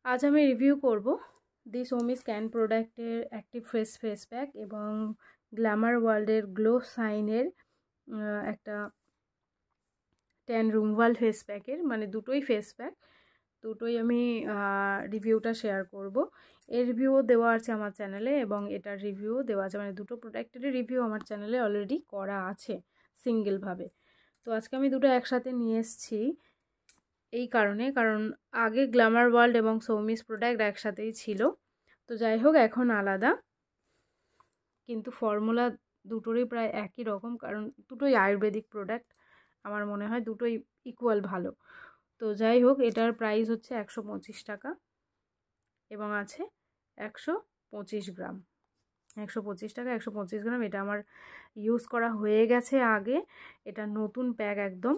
आज আমি রিভিউ করব দি সোমি স্ক্যান প্রোডাক্টের অ্যাক্টিভ ফেস প্যাক এবং গ্ল্যামার ওয়ার্ল্ডের গ্লো সাইনের একটা ট্যান রিমুভাল ফেস প্যাকের, মানে দুটোই ফেস প্যাক, দুটোই আমি রিভিউটা শেয়ার করব। এর রিভিউও দেওয়া আছে আমার চ্যানেলে এবং এটার রিভিউও দেওয়া আছে, মানে দুটো প্রোডাক্টেরই রিভিউ আমার চ্যানেলে অলরেডি করা আছে সিঙ্গেলভাবে। তো আজকে আমি দুটো একসাথে নিয়ে এসেছি এই কারণ আগে গ্ল্যামার ওয়ার্ল্ড এবং সৌমিস প্রোডাক্ট একসাথেই ছিল। তো যাই হোক, এখন আলাদা, কিন্তু ফর্মুলা দুটোরই প্রায় একই রকম, কারণ দুটোই আয়ুর্বেদিক প্রোডাক্ট। আমার মনে হয় দুটোই ইকুয়াল ভালো। তো যাই হোক, এটার প্রাইস হচ্ছে 125 টাকা এবং আছে 125 গ্রাম। 125 টাকা 125 গ্রাম। এটা আমার ইউজ করা হয়ে গেছে আগে, এটা নতুন প্যাক একদম,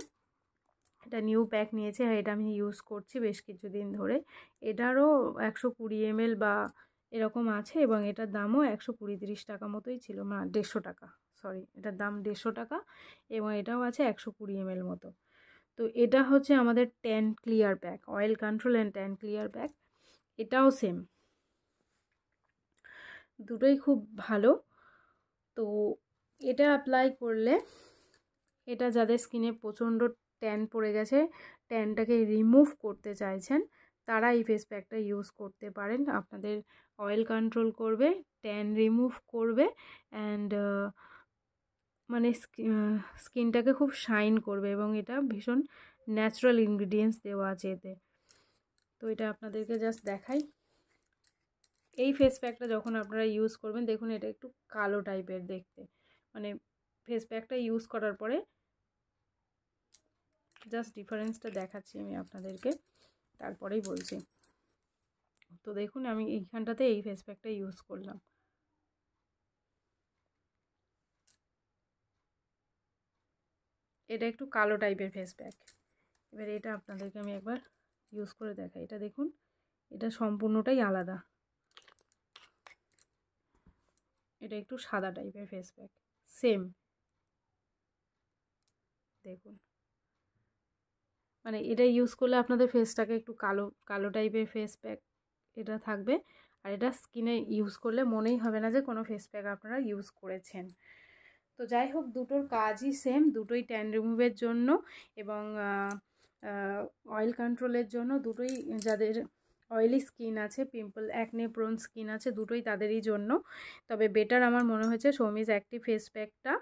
এটা নিউ প্যাক নিয়েছে আর এটা আমি ইউজ করছি বেশ কিছুদিন ধরে। এটারও 120 ml বা এরকম আছে এবং এটার দামও 120-30 টাকা মতোই ছিল, না 150 টাকা, সরি, এটার দাম 150 টাকা এবং এটাও আছে 120 ml মতো। তো এটা হচ্ছে আমাদের tan clear pack, oil control and tan clear pack. এটাও সেম, দুটোই খুব ভালো। তো এটা অ্যাপ্লাই করলে, এটা যাদের স্কিনে প্রচণ্ড ট্যান পড়ে গেছে, ট্যানটাকে রিমুভ করতে চাইছেন, তারা এই ফেস প্যাকটা ইউজ করতে পারেন। আপনাদের অয়েল কন্ট্রোল করবে, ট্যান রিমুভ করবে অ্যান্ড মানে স্কিনটাকে খুব শাইন করবে এবং এটা ভীষণ ন্যাচারাল ইনগ্রিডিয়েন্টস দেওয়া আছে এতে। তো এটা আপনাদেরকে জাস্ট দেখাই। এই ফেস প্যাকটা যখন আপনারা ইউজ করবেন, দেখুন এটা একটু কালো টাইপের দেখতে, মানে ফেস প্যাকটা ইউজ করার পরে জাস্ট ডিফারেন্সটা দেখাচ্ছি আমি আপনাদেরকে, তারপরেই বলছি। তো দেখুন আমি এইখানটাতে এই ফেস প্যাকটা ইউজ করলাম, এটা একটু কালো টাইপের ফেস প্যাক। এবার এটা আপনাদেরকে আমি একবার ইউজ করে দেখাই। এটা দেখুন, এটা সম্পূর্ণটাই আলাদা, এটা একটু সাদা টাইপের ফেস প্যাক, সেম দেখুন, মানে এটা ইউজ করলে আপনাদের ফেসটাকে একটু কালো কালো টাইপের ফেস প্যাক এটা থাকবে, আর এটা স্কিনে ইউজ করলে মনেই হবে না যে কোনো ফেস প্যাক আপনারা ইউজ করেছেন। তো যাই হোক, দুটোর কাজই সেম, দুটোই ট্যান রিমুভের জন্য এবং অয়েল কন্ট্রোলের জন্য। দুটোই যাদের অয়েলি স্কিন আছে, পিম্পল অ্যাকনে প্রোন স্কিন আছে, দুটোই তাদেরই জন্য। তবে বেটার আমার মনে হয়েছে সৌমিস অ্যাক্টিভ ফেস প্যাকটা।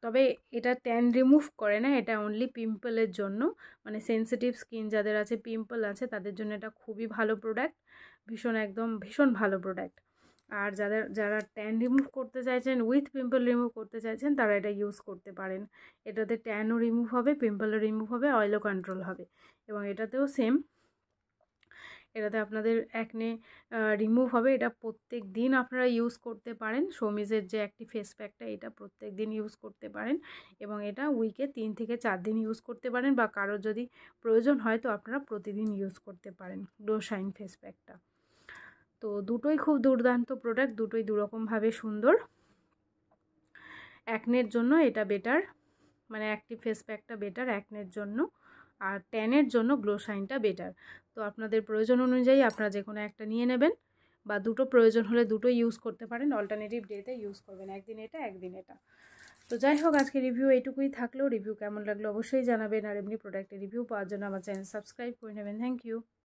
তবে এটা ট্যান রিমুভ করে না, এটা অনলি পিম্পলের জন্য, মানে সেন্সিটিভ স্কিন যাদের আছে, পিম্পল আছে, তাদের জন্য এটা খুবই ভালো প্রোডাক্ট, একদম ভীষণ ভালো প্রোডাক্ট। আর যারা ট্যান রিমুভ করতে চাইছেন, উইথ পিম্পল রিমুভ করতে চাইছেন, তারা এটা ইউজ করতে পারেন। এটাতে ট্যানও রিমুভ হবে, পিম্পলও রিমুভ হবে, অয়েলও কন্ট্রোল হবে এবং এটাতেও সেম, এটাতে আপনাদের অ্যাকনে রিমুভ হবে। এটা প্রত্যেক দিন আপনারা ইউজ করতে পারেন। সৌমিজের যে একটি ফেস প্যাকটা, এটা প্রত্যেক দিন ইউজ করতে পারেন এবং এটা উইকে 3 থেকে 4 দিন ইউজ করতে পারেন, বা কারোর যদি প্রয়োজন হয় তো আপনারা প্রতিদিন ইউজ করতে পারেন গ্লো শাইন ফেস প্যাকটা। তো দুটোই খুব দুর্দান্ত প্রোডাক্ট, দুটোই দুরকমভাবে সুন্দর। অ্যাকনের জন্য এটা বেটার, মানে অ্যাক্টিভ ফেস প্যাকটা বেটার অ্যাকনের জন্য, আর ট্যানের জন্য গ্লো শাইনটা বেটার। তো আপনাদের প্রয়োজন অনুযায়ী আপনারা যে কোনো একটা নিয়ে নেবেন, বা দুটো প্রয়োজন হলে দুটো ইউজ করতে পারেন, অল্টারনেটিভ ডেতে ইউজ করবেন, একদিন এটা একদিন এটা। তো যাই হোক, আজকে রিভিউ এইটুকুই থাকলো। রিভিউ কেমন লাগলো অবশ্যই জানাবেন, আর এমনি প্রোডাক্টের রিভিউ পাওয়ার জন্য আমার চ্যানেল সাবস্ক্রাইব করে নেবেন। Thank you.